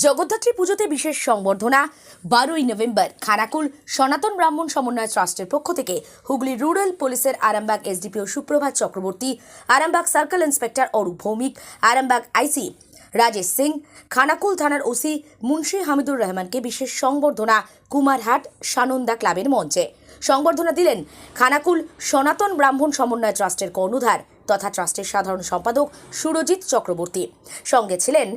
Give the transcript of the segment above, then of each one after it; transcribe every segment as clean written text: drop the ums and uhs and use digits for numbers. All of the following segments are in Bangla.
জগদ্ধাত্রী পুজোতে বিশেষ সংবর্ধনা 12ই নভেম্বর খানাকুল সনাতন ব্রাহ্মণ সমন্বয় ট্রাস্টের পক্ষ থেকে হুগলি রুরাল পুলিশের Arambagh SDPO Suprabhat Chakraborty, Arambagh circle inspector Arup Bhowmik, Arambagh আইসি রাজেশ সিং, খানাকুল থানার ওসি মুন্সি হামিদুর রহমানকে বিশেষ সংবর্ধনা কুমারহাট সানন্দা ক্লাবের মঞ্চে। সংবর্ধনা দিলেন খানাকুল সনাতন ব্রাহ্মণ সমন্বয় ট্রাস্টের কর্ণধার তথা ট্রাস্টের সাধারণ সম্পাদক সুরজিৎ চক্রবর্তী। সঙ্গে ছিলেন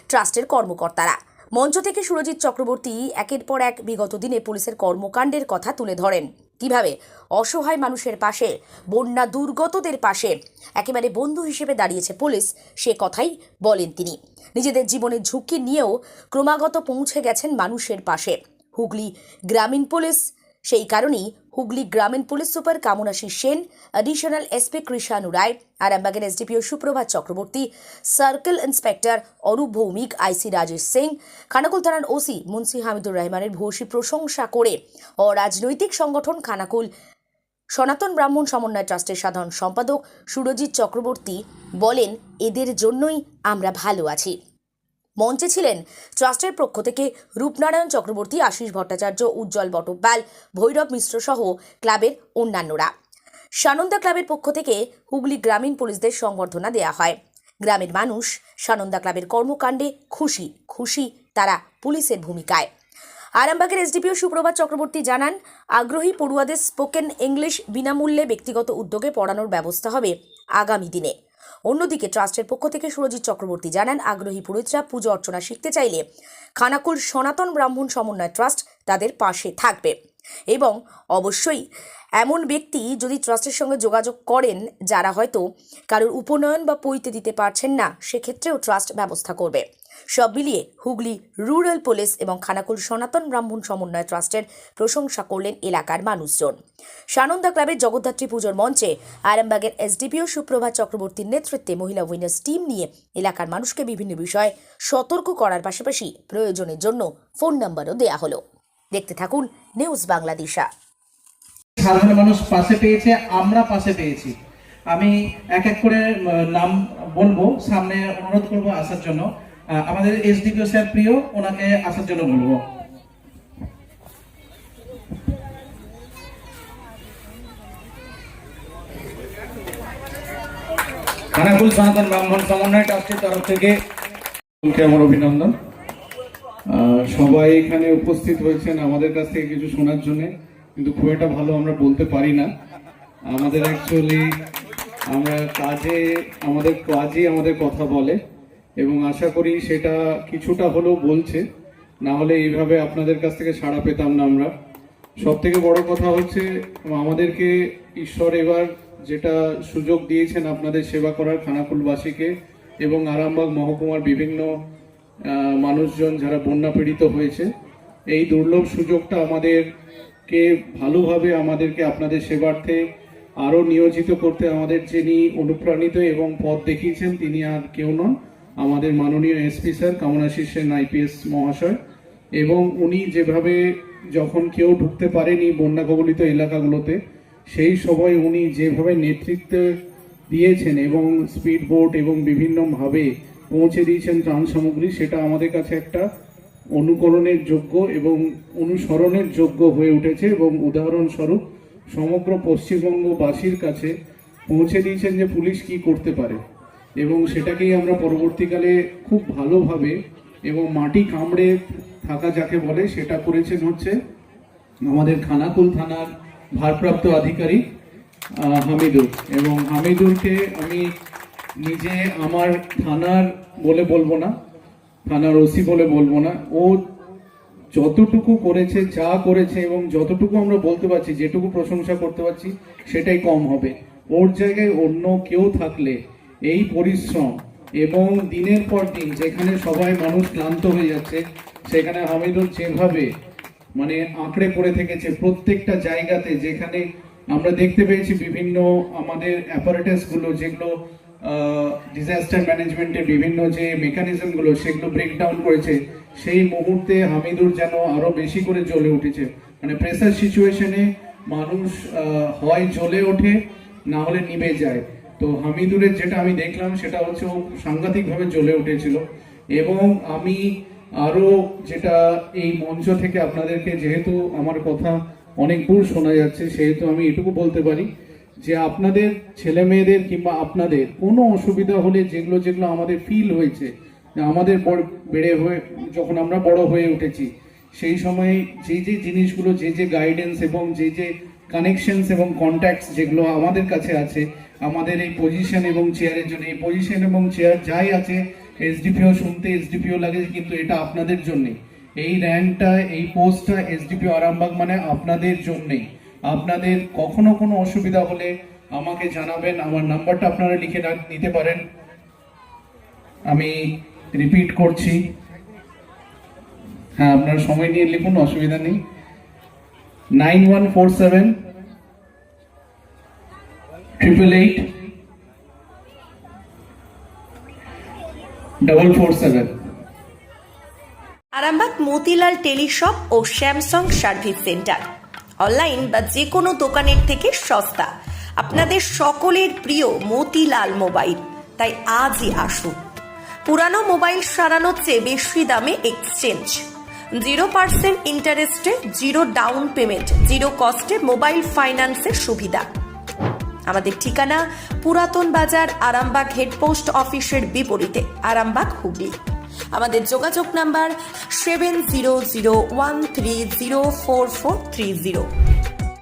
ট্রাস্টের কর্মকর্তারা। মঞ্চ থেকে সুরজিৎ চক্রবর্তী একের পর এক বিগত দিনে পুলিশের কর্মকাণ্ডের কথা তুলে ধরেন। কিভাবে অসহায় মানুষের পাশে, বন্যা দুর্গতদের পাশে একেবারে বন্ধু হিসেবে দাঁড়িয়েছে পুলিশ, সে কথাই বলেন তিনি। নিজেদের জীবনের ঝুঁকি নিয়েও ক্রমাগত পৌঁছে গেছেন মানুষের পাশে হুগলি গ্রামীণ পুলিশ। সেই কারণেই হুগলি গ্রামীণ police super Kamanashi Sen, additional SP Krishanu Roy, আরামবাগের SDPO Suprabhat Chakraborty, circle inspector Arup Bhowmik, IC Rajesh Singh, Khanakul থানার ওসি মুন্সি হামিদুর রহমানের ভূয়সী প্রশংসা করে অরাজনৈতিক সংগঠন খানাকুল সনাতন ব্রাহ্মণ সমন্বয় ট্রাস্টের সাধারণ সম্পাদক সুরজিৎ চক্রবর্তী বলেন, এদের জন্যই আমরা ভালো আছি। মঞ্চে ছিলেন ট্রাস্টের পক্ষ থেকে রূপনারায়ণ চক্রবর্তী, আশিস ভট্টাচার্য, উজ্জ্বল বটব্যাল, ভৈরব মিশ্র সহ ক্লাবের অন্যান্যরা। সানন্দা ক্লাবের পক্ষ থেকে হুগলি গ্রামীণ পুলিশদের সংবর্ধনা দেয়া হয়। গ্রামের মানুষ সানন্দা ক্লাবের কর্মকাণ্ডে খুশি তারা পুলিশের ভূমিকায়। আরামবাগের এসডিপিও সুপ্রভাত চক্রবর্তী জানান, আগ্রহী পড়ুয়াদের স্পোকেন ইংলিশ বিনামূল্যে ব্যক্তিগত উদ্যোগে পড়ানোর ব্যবস্থা হবে আগামী দিনে। অন্যদিকে ট্রাস্টের পক্ষ থেকে সুরজিৎ চক্রবর্তী জানান, আগ্রহী পুরোহিতরা পুজো অর্চনা শিখতে চাইলে খানাকুল সনাতন ব্রাহ্মণ সমন্বয় ট্রাস্ট তাদের পাশে থাকবে এবং অবশ্যই এমন ব্যক্তি যদি ট্রাস্টের সঙ্গে যোগাযোগ করেন যারা হয়তো কারোর উপনয়ন বা পৈতে দিতে পারছেন না, সেক্ষেত্রেও ট্রাস্ট ব্যবস্থা করবে। সব মিলিয়ে হুগলি রুরাল পুলিশ এবং খানাকুল সনাতন ব্রাহ্মণ সমন্বয় ট্রাস্টের প্রশংসা করলেন এলাকার মানুষজন। সানন্দা ক্লাবের জগদ্ধাত্রী পুজোর মঞ্চে আরামবাগের এসডিপিও সুপ্রভাত চক্রবর্তীর নেতৃত্বে মহিলা উইনার্স টিম নিয়ে এলাকার মানুষকে বিভিন্ন বিষয়ে সতর্ক করার পাশাপাশি প্রয়োজনের জন্য ফোন নম্বরও দেয়া হলো। দেখতে থাকুন নিউজ বাংলাদেশা। সাধারণ মানুষ পাশে পেয়েছে, আমরা পাশে পেয়েছি। আমি এক এক করে নাম বলবো, সামনে অনুরোধ করবো আসার জন্য। আমাদের এসডিপিও স্যার প্রিয়, ওনাকে আসার জন্য বলবো। খানাকুল সনাতন ব্রাহ্মণ সমন্বয় ট্রাস্টের তরফ থেকে আমার অভিনন্দন। সবাই এখানে উপস্থিত হয়েছেন আমাদের কাছ থেকে কিছু শোনার জন্য, কিন্তু খুব একটা ভালো আমরা বলতে পারি না। আমাদের অ্যাকচুয়ালি আমাদের কাজে আমাদের কথা বলে এবং আশা করি সেটা কিছুটা হলেও বলছে, না হলে এইভাবে আপনাদের কাছ থেকে সাড়া পেতাম না আমরা। সব থেকে বড় কথা হচ্ছে আমাদেরকে ঈশ্বর এবার যেটা সুযোগ দিয়েছেন আপনাদের সেবা করার, খানাকুলবাসীকে এবং আরামবাগ মহকুমার বিভিন্ন মানুষজন যারা বন্যা পীড়িত হয়েছে, এই দুর্লভ সুযোগটা আমাদেরকে ভালোভাবে আমাদেরকে আপনাদের সেবার্থে আরও নিয়োজিত করতে আমাদের যিনি অনুপ্রাণিত এবং পথ দেখিয়েছেন তিনি আর কেউ নন, আমাদের মাননীয় SP sir Kamanashi Sen IPS মহাশয়। এবং উনি যেভাবে যখন কেউ ঢুকতে পারেনি বন্যা কবলিত এলাকাগুলোতে, সেই সময় উনি যেভাবে নেতৃত্ব দিয়েছেন এবং স্পিড বোট এবং বিভিন্নভাবে পৌঁছে দিয়েছেন ত্রাণ সামগ্রী, সেটা আমাদের কাছে একটা অনুকরণের যোগ্য এবং অনুসরণের যোগ্য হয়ে উঠেছে এবং উদাহরণস্বরূপ সমগ্র পশ্চিমবঙ্গবাসীর কাছে পৌঁছে দিয়েছেন যে পুলিশ কি করতে পারে। এবং সেটাকেই আমরা পরবর্তীকালে খুব ভালোভাবে এবং মাটি কামড়ে থাকা যাকে বলে সেটা করেছেন হচ্ছে আমাদের খানাকুল থানার ভারপ্রাপ্ত আধিকারিক হামিদুর। এবং হামিদুরকে আমি নিজে আমার থানার বলে বলবো না, থানার ওসি বলে বলবো না, ও যতটুকু করেছে, যা করেছে এবং যতটুকু আমরা বলতে পারছি, যেটুকু প্রশংসা করতে পারছি সেটাই কম হবে। ওর জায়গায় অন্য কেউ থাকলে এই পরিশ্রম এবং দিনের পর দিন যেখানে সবাই মানুষ ক্লান্ত হয়ে যাচ্ছে, সেখানে হামিদুর যেভাবে আঁকড়ে পড়ে থেকেছে প্রত্যেকটা জায়গাতে, যেখানে আমরা দেখতে পেয়েছি বিভিন্ন আমাদের অ্যাপারেটাসগুলো যেগুলো ডিজাস্টার ম্যানেজমেন্টের বিভিন্ন যে মেকানিজমগুলো সেগুলো ব্রেকডাউন করেছে, সেই মুহূর্তে হামিদুর যেন আরো বেশি করে জ্বলে উঠেছে। প্রেসার সিচুয়েশনে মানুষ হয় জ্বলে ওঠে, না হলে নিভে যায়। তো হামিদুরের যেটা আমি দেখলাম সেটা হচ্ছে ও সাংঘাতিকভাবে জ্বলে উঠেছিল। এবং আমি আরো যেটা এই মঞ্চ থেকে আপনাদেরকে, যেহেতু আমার কথা অনেক দূর শোনা যাচ্ছে, সেহেতু আমি এটুকু বলতে পারি যে আপনাদের ছেলে মেয়েদের কিংবা আপনাদের কোনো অসুবিধা হলে যেগুলো যেগুলো আমাদের ফিল হয়েছে, যে আমাদের বেড়ে হয়ে যখন আমরা বড় হয়ে উঠেছি সেই সময় যে যে জিনিসগুলো, যে যে গাইডেন্স এবং যে যে কানেকশনস এবং কন্ট্যাক্টস যেগুলো আমাদের কাছে আছে আমাদের এই পজিশন এবং চেয়ারের জন্য, এই পজিশন এবং চেয়ার যাই আছে, এসডিপিও শুনতে এসডিপিও লাগে, কিন্তু এটা আপনাদের জন্যে। এই র্যাঙ্কটা, এই পোস্টটা এসডিপিও আরামবাগ মানে আপনাদের জন্যেই। আপনাদের কখনো কোনো অসুবিধা হলে আমাকে জানাবেন, আমার নাম্বারটা আপনারা লিখে নিতে পারেন। আমি রিপিট করছি, হ্যাঁ আপনার সময় নিয়ে লিখুন, অসুবিধা নেই। 9147 888 447। আরামবাগ মতিলাল টেলিশপ ও স্যামসাং সার্ভিস সেন্টার, অনলাইন বা যে কোনো দোকানের থেকে সস্তা। আপনাদের সকলের প্রিয় মতিলাল মোবাইল, তাই আজই আসুন। পুরানো মোবাইল সারানোর চেয়ে বেশি দামে এক্সচেঞ্জ, 0% ইন্টারেস্টে, 0 ডাউন পেমেন্ট, 0 কস্টে মোবাইল ফাইন্যান্সের সুবিধা। আমাদের ঠিকানা পুরাতন বাজার, আরামবাগ হেডপোস্ট অফিসের বিপরীতে, আরামবাগ, হুগলি। আমাদের যোগাযোগ নাম্বার 7001304430।